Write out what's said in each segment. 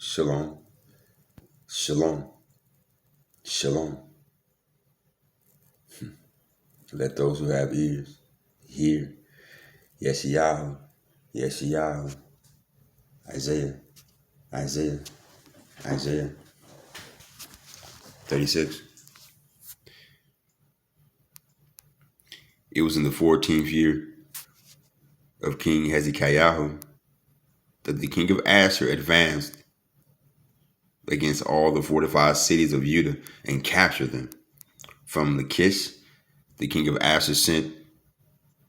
Shalom. Shalom. Shalom. Let those who have ears hear. Yes, Yahweh. Yes, Yahweh. Isaiah. Isaiah. Isaiah 36. It was in the 14th year of King Hezekiah that the king of Assur advanced against all the fortified cities of Judah and captured them. From Lachish, the king of Assur sent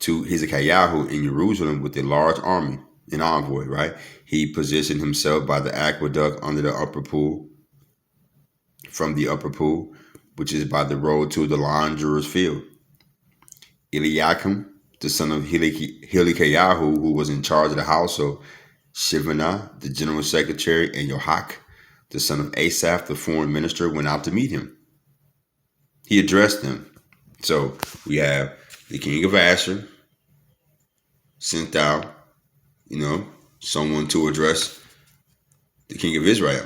to Hezekiah in Jerusalem with a large army, an envoy, right? He positioned himself by the aqueduct under the upper pool, from the upper pool, which is by the road to the launderer's field. Eliakim, the son of Hilkiah, who was in charge of the household, Shivana, the general secretary, and Yohak, the son of Asaph, the foreign minister, went out to meet him. He addressed them. So we have the king of Assur sent out, someone to address the king of Israel,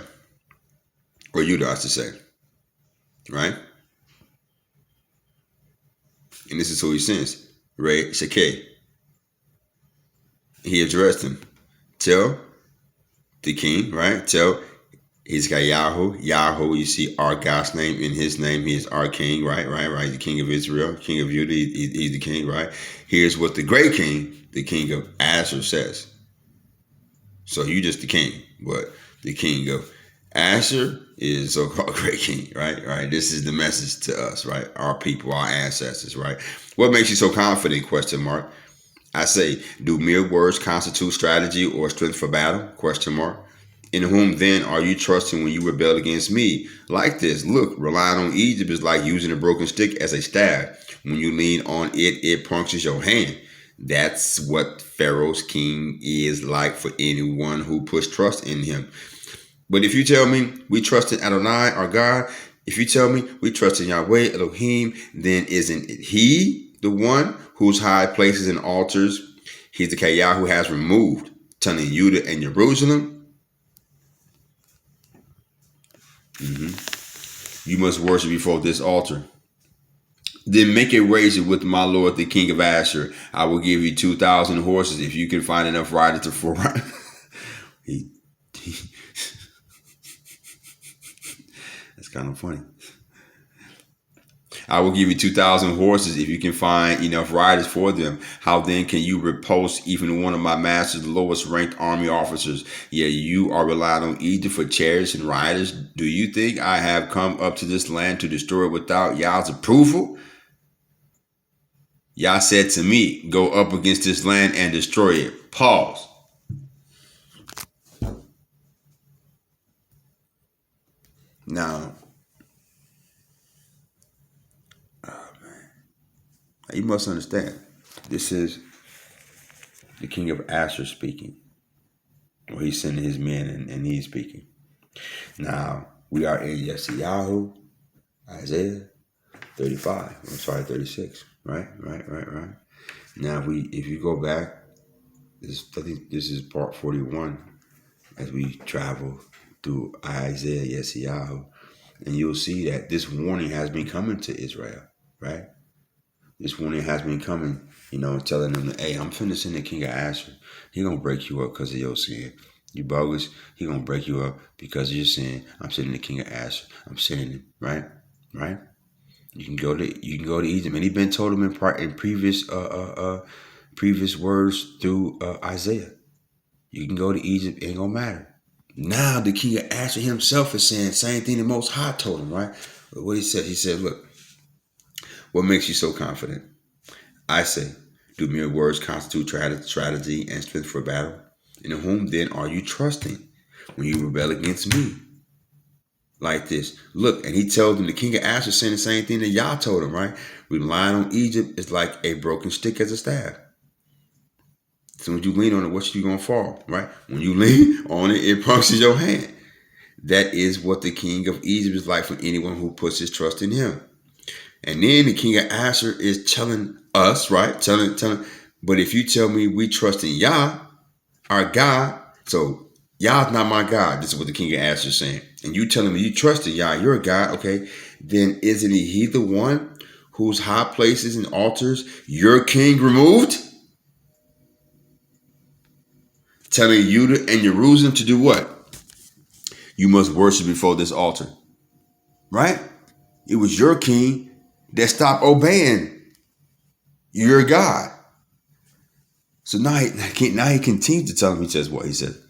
or Judah, I should say, right? And this is who he sends, Ray Shakeh. He addressed him. Tell the king, right? Tell Hezekiah, Yahweh, you see our God's name in his name. He is our king, right? The king of Israel, king of Judah, he's the king, right? Here's what the great king, the king of Assur, says. So you just the king, but the king of Assur is so-called great king, right? This is the message to us, right? Our people, our ancestors, right? What makes you so confident, question mark? I say, do mere words constitute strategy or strength for battle, question mark? In whom then are you trusting when you rebel against me? Like this, look, relying on Egypt is like using a broken stick as a staff. When you lean on it, it punctures your hand. That's what Pharaoh's king is like for anyone who puts trust in him. But if you tell me we trust in Adonai, our God, if you tell me we trust in Yahweh, Elohim, then isn't it he the one whose high places and altars Hezekiah who has removed, telling Judah and Jerusalem? You must worship before this altar. Then make a wager with my lord, the king of Assur. I will give you 2,000 horses if you can find enough riders to four. That's kind of funny. I will give you 2,000 horses if you can find enough riders for them. How then can you repulse even one of my master's lowest ranked army officers? Yet you are relying on Egypt for chariots and riders. Do you think I have come up to this land to destroy it without Yah's approval? Yah said to me, go up against this land and destroy it. Pause. Now, you must understand, this is the king of Assur speaking. Or he's sending his men and he's speaking. Now, we are in Yeshayahu, Isaiah 36, right? Now, if you go back, I think this is part 41 as we travel through Isaiah, Yeshayahu, and you'll see that this warning has been coming to Israel, right? This warning has been coming, telling them, hey, I'm finna send the king of Assur. He gonna break you up because of your sin. You bogus. He gonna break you up because of your sin. I'm sending the king of Assur. I'm sending him, right? You can go to Egypt, and he been told him in previous words through Isaiah. You can go to Egypt, ain't gonna matter. Now the king of Assur himself is saying the same thing the Most High told him, right? What he said, look. What makes you so confident? I say, do mere words constitute strategy and strength for battle? In whom then are you trusting when you rebel against me? Like this. Look, and he tells them, the king of Assur saying the same thing that Yah told him, right? Relying on Egypt is like a broken stick as a staff. So when you lean on it, what's you going to fall, right? When you lean on it, it punctures your hand. That is what the king of Egypt is like for anyone who puts his trust in him. And then the king of Assur is telling us, right? Telling. But if you tell me we trust in Yah, our God, so Yah's not my God. This is what the king of Asher is saying. And you telling me you trusted Yah, you're a God, okay? Then isn't he the one whose high places and altars your king removed? Telling Judah and Jerusalem to do what? You must worship before this altar. Right? It was your king that stopped obeying your God. So now he continues to tell him, he says what? He says,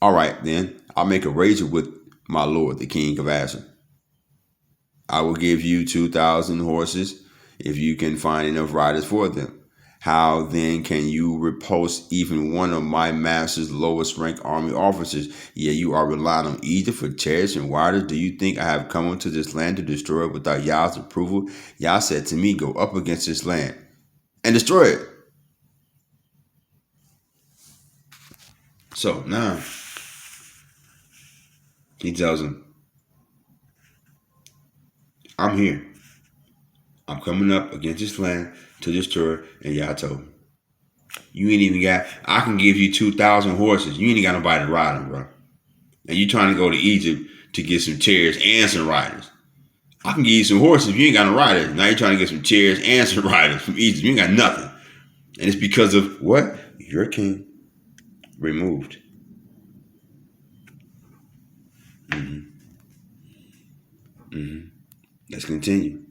all right, then I'll make a wager with my lord, the king of Asher. I will give you 2,000 horses if you can find enough riders for them. How then can you repulse even one of my master's lowest ranked army officers? Yet you are relying on Egypt for chariots and riders. Do you think I have come into this land to destroy it without Yah's approval? Yah said to me, go up against this land and destroy it. So now he tells him, I'm here. I'm coming up against this land to destroy it. And Yah told him, you ain't even got, I can give you 2,000 horses. You ain't got nobody to ride them, bro. And you trying to go to Egypt to get some chariots and some riders. I can give you some horses if you ain't got no riders. Now you're trying to get some chariots and some riders from Egypt. You ain't got nothing. And it's because of what? Your king removed. Let's continue.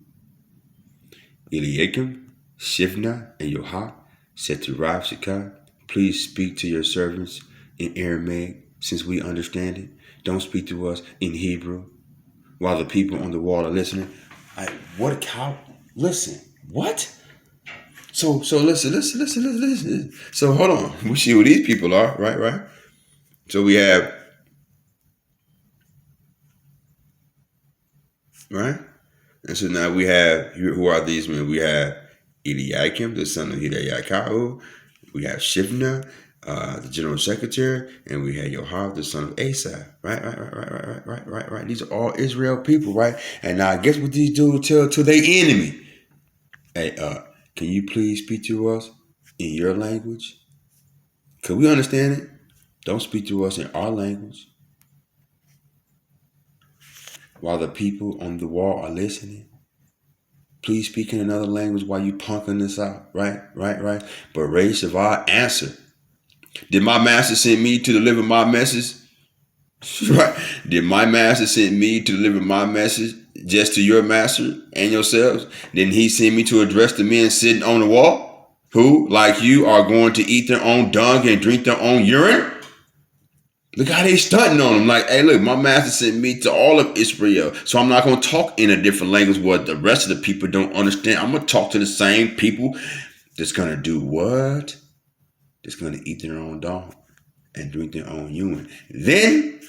Eliakim, Shivna, and Yoha said to Rav Shekah, please speak to your servants in Aramaic, since we understand it. Don't speak to us in Hebrew. While the people on the wall are listening. What? How? Listen. What? So listen. So hold on. We see who these people are, right? So we have, right? And so now we have, who are these men? We have Eliakim, the son of Hidayahu. We have Shivna, the general secretary, and we have Yohav, the son of Asaph. Right. These are all Israel people, right? And now guess what these dudes tell to their enemy? Hey, can you please speak to us in your language? Can we understand it? Don't speak to us in our language. While the people on the wall are listening. Please speak in another language while you punking this out. Right. But Ray Shavah answered. Did my master send me to deliver my message? Right. Did my master send me to deliver my message just to your master and yourselves? Didn't he send me to address the men sitting on the wall? Who, like you, are going to eat their own dung and drink their own urine? Look how they stunting on them. Like, hey, look, my master sent me to all of Israel. So I'm not going to talk in a different language what the rest of the people don't understand. I'm going to talk to the same people that's going to do what? That's going to eat their own dog and drink their own urine. Then,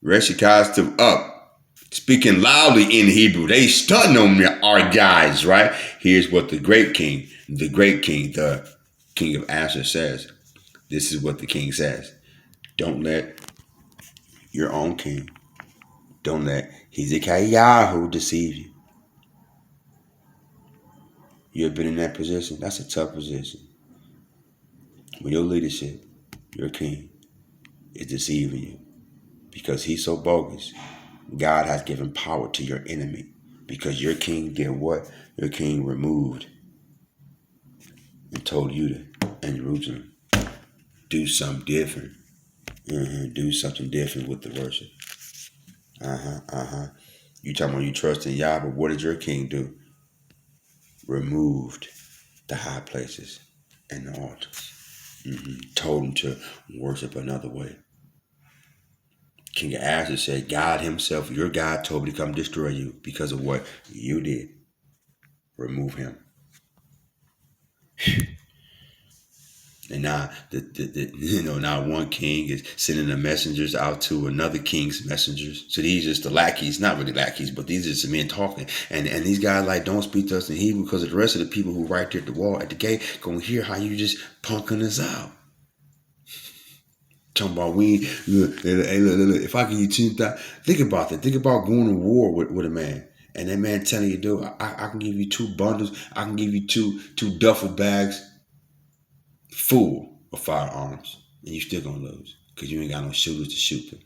Reshikah stood up, speaking loudly in Hebrew. They stunting on our guys, right? Here's what the king, the king of Asher says. This is what the king says. Don't let your own king, don't let Hezekiah deceive you. You have been in that position. That's a tough position. When your leadership, your king, is deceiving you because he's so bogus. God has given power to your enemy because your king did what? Your king removed and told you and Jerusalem, do something different. Do something different with the worship. You talking about you trust in Yah, but what did your king do? Removed the high places and the altars. Told him to worship another way. King of Asher said, God himself, your God, told me to come destroy you because of what you did. Remove him. And now, now one king is sending the messengers out to another king's messengers. So these are just the lackeys, not really lackeys, but these are some men talking. And these guys like, don't speak to us in Hebrew because the rest of the people who right there at the wall at the gate gonna hear how you just punking us out. Talking about look, if I give you 10,000, think about that. Think about going to war with a man. And that man telling you, dude, I can give you 2 bundles. I can give you two duffel bags full of firearms. And you still gonna lose because you ain't got no shooters to shoot them.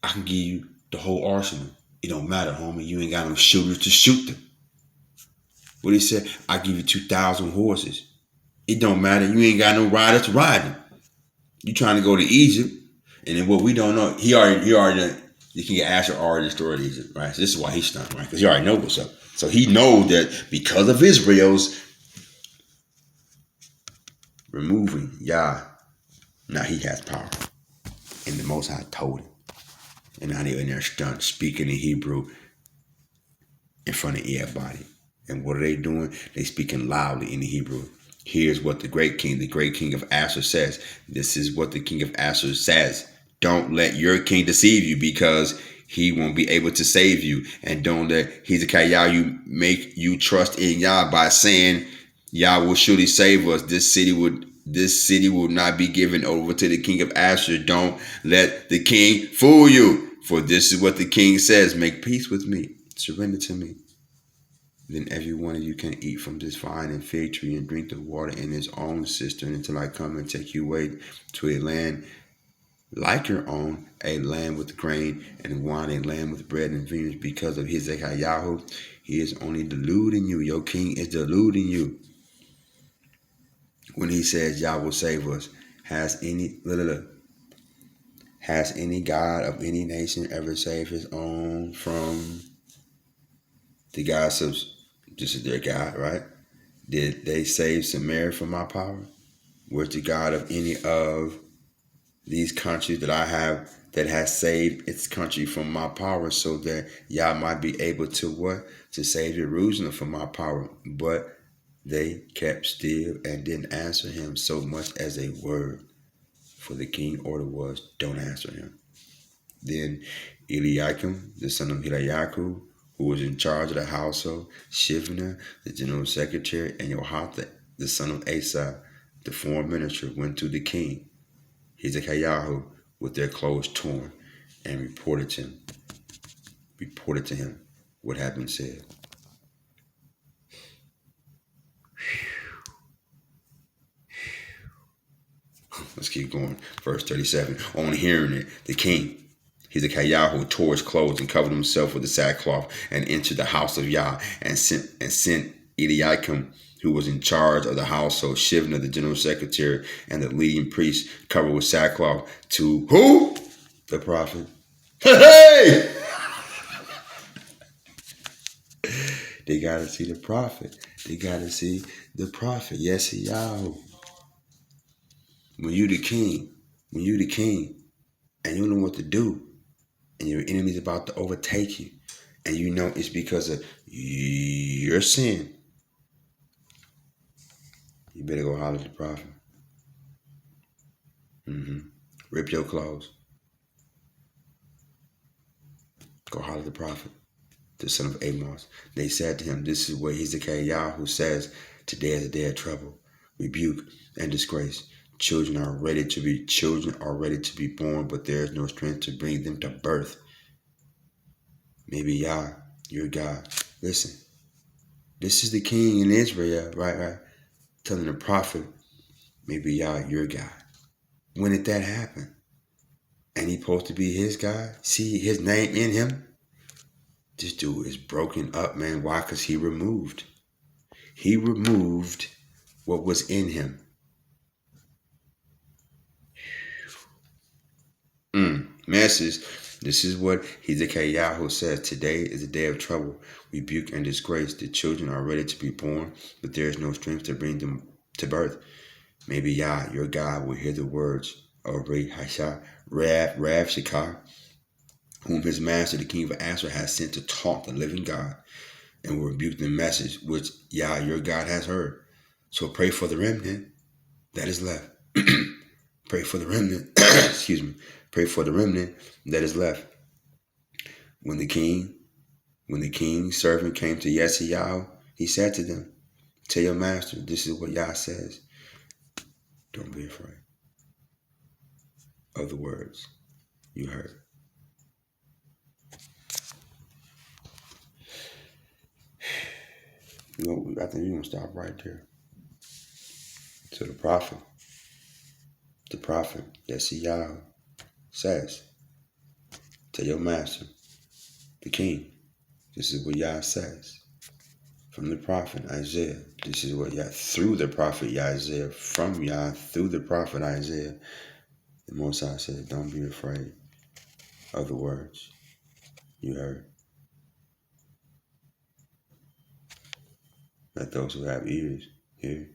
I can give you the whole arsenal. It don't matter, homie. You ain't got no shooters to shoot them. What he said, I give you 2,000 horses. It don't matter. You ain't got no riders to ride them. You trying to go to Egypt, and then what we don't know, he already the king of Asher already destroyed Egypt, right? So this is why he's stunned, right? Because he already knows what's up. So he knows that because of Israel's removing Yah, now he has power. And the Most High told him. And now they're in there stunned, speaking in Hebrew in front of everybody. And what are they doing? They speaking loudly in the Hebrew. Here's what the great king of Asher says. This is what the king of Asher says. Don't let your king deceive you because he won't be able to save you. And don't let Hezekiah you make you trust in Yah by saying Yah will surely save us. This city will not be given over to the king of Asher. Don't let the king fool you. For this is what the king says. Make peace with me. Surrender to me. Then every one of you can eat from this vine and fig tree and drink the water in his own cistern until I come and take you away to a land like your own, a land with grain and wine, a land with bread and vineyards. Because of Hezekiah, he is only deluding you. Your king is deluding you. When he says Yah will save us, has any God of any nation ever saved his own from the gods of, this is their God, right? Did they save Samaria from my power? Was the God of any of these countries that I have that has saved its country from my power so that y'all might be able to what? To save Jerusalem from my power. But they kept still and didn't answer him so much as a word. For the king order was, don't answer him. Then Eliakim, the son of Eliakim, who was in charge of the household, Shivna, the general secretary, and Johath, the son of Asaph, the foreign minister, went to the king, Hezekiah, with their clothes torn, and reported to him what had been said. Let's keep going. Verse 37. On hearing it, the king, Hezekiah, tore his clothes and covered himself with the sackcloth and entered the house of Yah and sent Eliakim, who was in charge of the household, Shivna, the general secretary, and the leading priest, covered with sackcloth, to who? The prophet. Hey! They got to see the prophet. They got to see the prophet. Yes, Yahweh. When you the king, and you don't know what to do, and your enemy's about to overtake you, and you know it's because of your sin, you better go holler at the prophet. Rip your clothes. Go holler at the prophet, the son of Amos. They said to him, this is what Hezekiah who says, today is a day of trouble, rebuke, and disgrace. Children are ready to be born, but there is no strength to bring them to birth. Maybe Yah, your God. Listen, this is the king in Israel, right? Telling the prophet, maybe Yah, your God. When did that happen? And he supposed to be his God? See his name in him? This dude is broken up, man. Why? Because he removed what was in him. Message. This is what Hezekiah says. Today is a day of trouble, rebuke, and disgrace. The children are ready to be born, but there is no strength to bring them to birth. Maybe Yah, your God, will hear the words of Rav Shekah, whom his master, the king of Asher, has sent to taunt the living God, and will rebuke the message which Yah, your God, has heard. So pray for the remnant that is left. Pray for the remnant. Excuse me. Pray for the remnant that is left. When the king's servant came to Yesaiah, he said to them, tell your master, this is what Yah says. Don't be afraid of the words you heard. I think we're going to stop right there. to the prophet. The prophet, Yah says, to your master, the king, this is what Yah says. From the prophet Isaiah, this is what Yah, through the prophet Isaiah, from Yah, through the prophet Isaiah, the Most High said, don't be afraid of the words you heard. Let those who have ears hear.